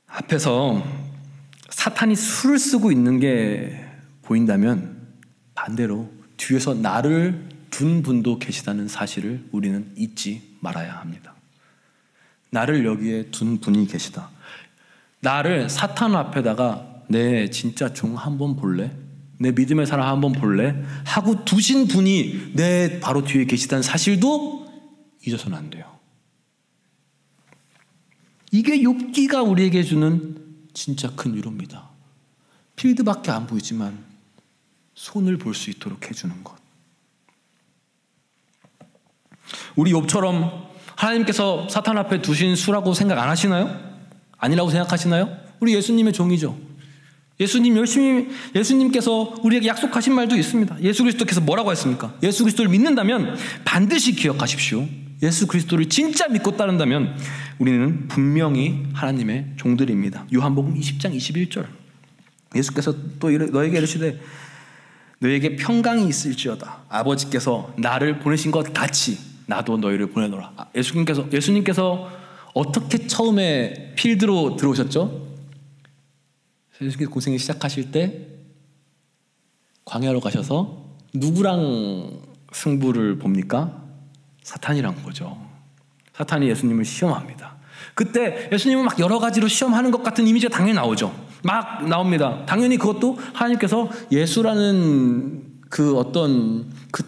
앞에서 사탄이 수를 쓰고 있는 게 보인다면 반대로 뒤에서 나를 둔 분도 계시다는 사실을 우리는 잊지 말아야 합니다. 나를 여기에 둔 분이 계시다. 나를 사탄 앞에다가 내 진짜 종 한번 볼래? 내 믿음의 사람 한번 볼래? 하고 두신 분이 내 바로 뒤에 계시다는 사실도 잊어서는 안 돼요. 이게 욥기가 우리에게 주는 진짜 큰 위로입니다. 필드밖에 안 보이지만 손을 볼 수 있도록 해주는 것. 우리 욥처럼 하나님께서 사탄 앞에 두신 수라고 생각 안 하시나요? 아니라고 생각하시나요? 우리 예수님의 종이죠. 예수님께서 우리에게 약속하신 말도 있습니다. 예수 그리스도께서 뭐라고 했습니까? 예수 그리스도를 믿는다면 반드시 기억하십시오. 예수 그리스도를 진짜 믿고 따른다면 우리는 분명히 하나님의 종들입니다. 요한복음 20장 21절. 예수께서 또 너에게 이르시되 너에게 평강이 있을지어다. 아버지께서 나를 보내신 것 같이 나도 너희를 보내노라. 예수님께서 어떻게 처음에 필드로 들어오셨죠? 예수님께서 고생을 시작하실 때 광야로 가셔서 누구랑 승부를 봅니까? 사탄이란 거죠. 사탄이 예수님을 시험합니다. 그때 예수님은 막 여러 가지로 시험하는 것 같은 이미지가 당연히 나오죠. 막 나옵니다. 당연히 그것도 하나님께서 예수라는 그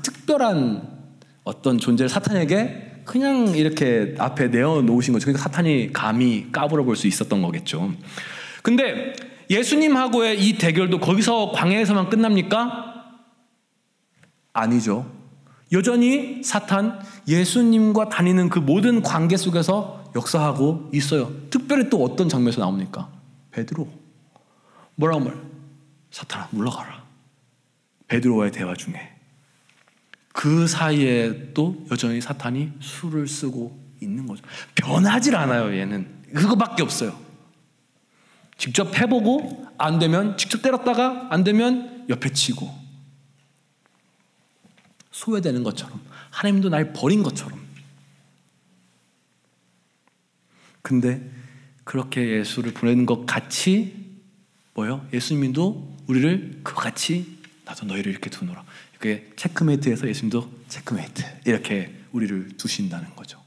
특별한 어떤 존재를 사탄에게 그냥 이렇게 앞에 내어놓으신 거죠. 그러니까 사탄이 감히 까불어 볼 수 있었던 거겠죠. 근데 예수님하고의 이 대결도 거기서 광야에서만 끝납니까? 아니죠. 여전히 사탄, 예수님과 다니는 그 모든 관계 속에서 역사하고 있어요. 특별히 또 어떤 장면에서 나옵니까? 베드로. 뭐라고 말? 사탄아, 물러가라. 베드로와의 대화 중에. 그 사이에 또 여전히 사탄이 수를 쓰고 있는 거죠. 변하질 않아요, 얘는. 그거밖에 없어요. 직접 해보고 안 되면 직접 때렸다가 안 되면 옆에 치고 소외되는 것처럼 하나님도 날 버린 것처럼. 근데 그렇게 예수를 보내는 것 같이 뭐요? 예수님도 우리를 그같이 나도 너희를 이렇게 두노라. 그게 체크메이트에서 예수님도 체크메이트 이렇게 우리를 두신다는 거죠.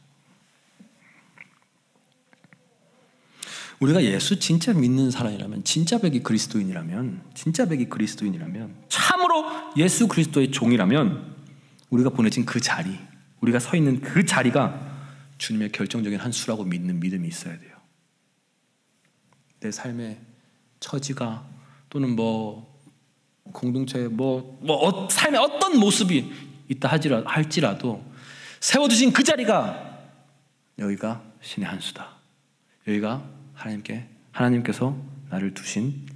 우리가 예수 진짜 믿는 사람이라면, 진짜 백이 그리스도인이라면, 참으로 예수 그리스도의 종이라면 우리가 보내진 그 자리, 우리가 서 있는 그 자리가 주님의 결정적인 한 수라고 믿는 믿음이 있어야 돼요. 내 삶의 처지가 또는 공동체에 삶의 어떤 모습이 있다 할지라도 세워두신 그 자리가 여기가 신의 한 수다. 여기가 하나님께서 나를 두신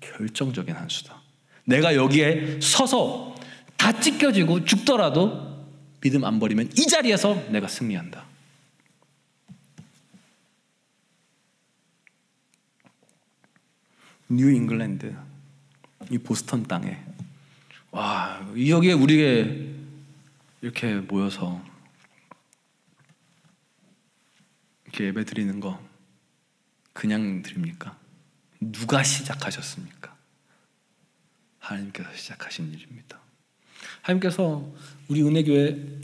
결정적인 한 수다. 내가 여기에 서서 다 찢겨지고 죽더라도 믿음 안 버리면 이 자리에서 내가 승리한다. 뉴 잉글랜드, 이 보스턴 땅에 여기에 우리가 이렇게 모여서 이렇게 예배 드리는 거 그냥 드립니까? 누가 시작하셨습니까? 하나님께서 시작하신 일입니다. 하나님께서 우리 은혜교회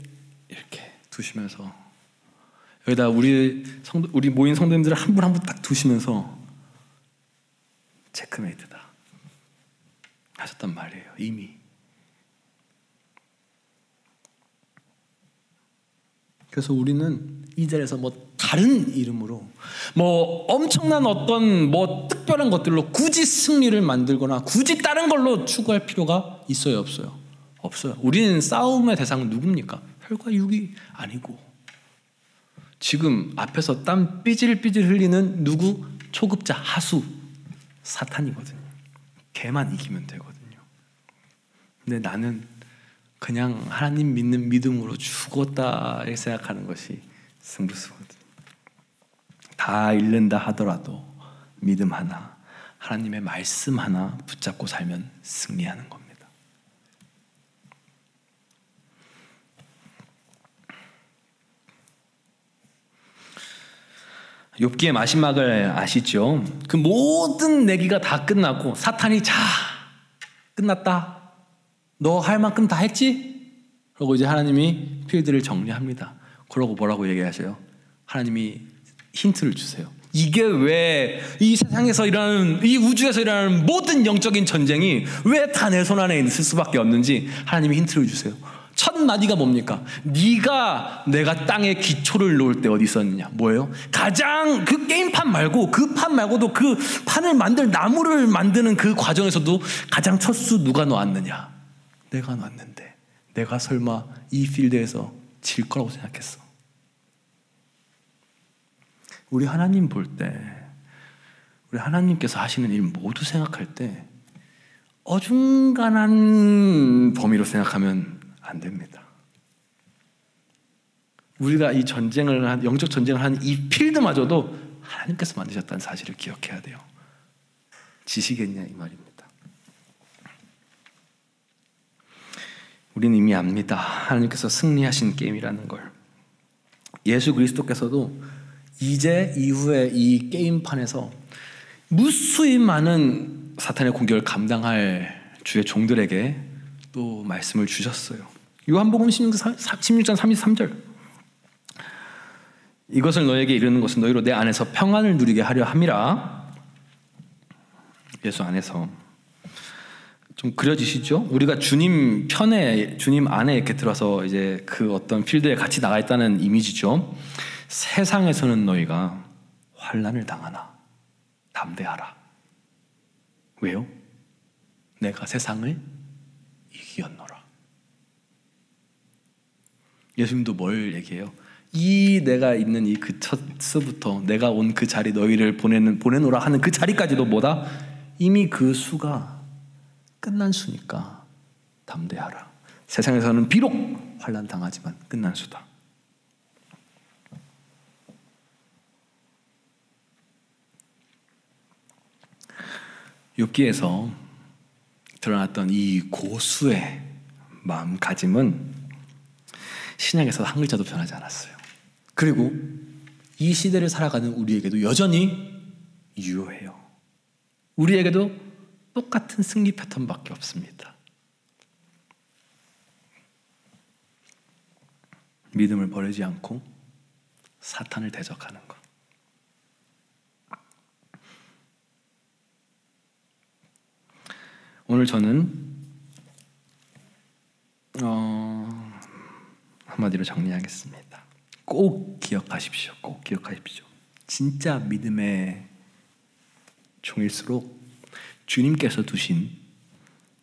이렇게 두시면서 여기다 우리 모인 성도님들을 한 분 한 분 딱 두시면서 체크메이트다 하셨단 말이에요. 이미. 그래서 우리는 이 자리에서 다른 이름으로 엄청난 어떤 특별한 특별한 것들로 굳이 승리를 만들거나 굳이 다른 걸로 추구할 필요가 있어요, 없어요? 없어요. 우리는 싸움의 대상은 누굽니까? 혈과 육이 아니고 지금 앞에서 땀 삐질삐질 흘리는 누구? 초급자 하수 사탄이거든요. 걔만 이기면 되거든요. 근데 나는 그냥 하나님 믿는 믿음으로 죽었다 이렇게 생각하는 것이 승부수거든요. 다 잃는다 하더라도 믿음 하나, 하나님의 말씀 하나 붙잡고 살면 승리하는 겁니다. 욥기의 마지막을 아시죠? 그 모든 내기가 다 끝나고 사탄이 자 끝났다. 너 할 만큼 다 했지? 그러고 이제 하나님이 필드를 정리합니다. 그러고 뭐라고 얘기하셔요? 하나님이 힌트를 주세요. 이게 왜 이 세상에서 일어나는, 이 우주에서 일어나는 모든 영적인 전쟁이 왜 다 내 손 안에 있을 수밖에 없는지 하나님이 힌트를 주세요. 첫 마디가 뭡니까? 네가 내가 땅에 기초를 놓을 때 어디 있었느냐? 뭐예요? 가장 그 게임판 말고 그 판 말고도 그 판을 만들 나무를 만드는 그 과정에서도 가장 첫 수 누가 놓았느냐? 내가 놨는데 내가 설마 이 필드에서 질 거라고 생각했어? 우리 하나님 볼 때, 우리 하나님께서 하시는 일 모두 생각할 때 어중간한 범위로 생각하면 안 됩니다. 우리가 이 전쟁을 한, 영적 전쟁을 하는 이 필드마저도 하나님께서 만드셨다는 사실을 기억해야 돼요. 지시겠냐 이 말입니다. 우리는 이미 압니다. 하나님께서 승리하신 게임이라는 걸. 예수 그리스도께서도 이제 이후에 이 게임판에서 무수히 많은 사탄의 공격을 감당할 주의 종들에게 또 말씀을 주셨어요. 요한복음 16장 33절. 이것을 너에게 이르는 것은 너희로 내 안에서 평안을 누리게 하려 함이라. 예수 안에서. 좀 그려지시죠? 우리가 주님 편에, 주님 안에 이렇게 들어서 이제 그 어떤 필드에 같이 나가 있다는 이미지죠. 세상에서는 너희가 환난을 당하나 담대하라. 왜요? 내가 세상을 이기었노라. 예수님도 뭘 얘기해요? 이 내가 있는 이 그 첫서부터 내가 온 그 자리 너희를 보내노라 하는 그 자리까지도 뭐다? 이미 그 수가 끝난 수니까 담대하라. 세상에서는 비록 환난 당하지만 끝난 수다. 욥기에서 드러났던 이 고수의 마음가짐은 신약에서 한 글자도 변하지 않았어요. 그리고 이 시대를 살아가는 우리에게도 여전히 유효해요. 우리에게도 똑같은 승리 패턴밖에 없습니다. 믿음을 버리지 않고 사탄을 대적하는 것. 오늘 저는 한마디로 정리하겠습니다. 꼭 기억하십시오. 꼭 기억하십시오. 진짜 믿음의 종일수록 주님께서 두신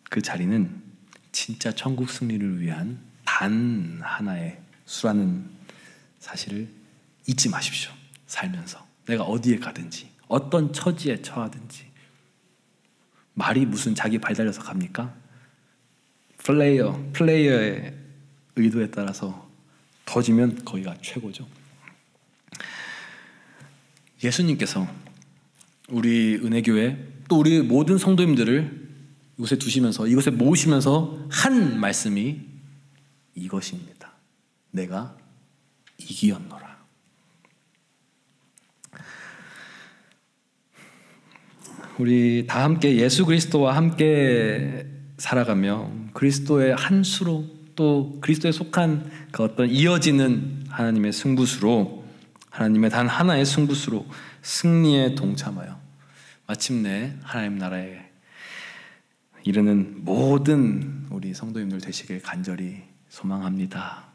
그 자리는 진짜 천국 승리를 위한 단 하나의 수라는 사실을 잊지 마십시오. 살면서 내가 어디에 가든지 어떤 처지에 처하든지. 말이 무슨 자기 발 달려서 갑니까? 플레이어의 의도에 따라서 터지면 거기가 최고죠. 예수님께서 우리 은혜교회 또 우리 모든 성도님들을 이곳에 두시면서 이곳에 모으시면서 한 말씀이 이것입니다. 내가 이기었노라. 우리 다 함께 예수 그리스도와 함께 살아가며 그리스도의 한 수로 또 그리스도에 속한 그 어떤 이어지는 하나님의 승부수로 하나님의 단 하나의 승부수로 승리에 동참하여 마침내 하나님 나라에 이르는 모든 우리 성도님들 되시길 간절히 소망합니다.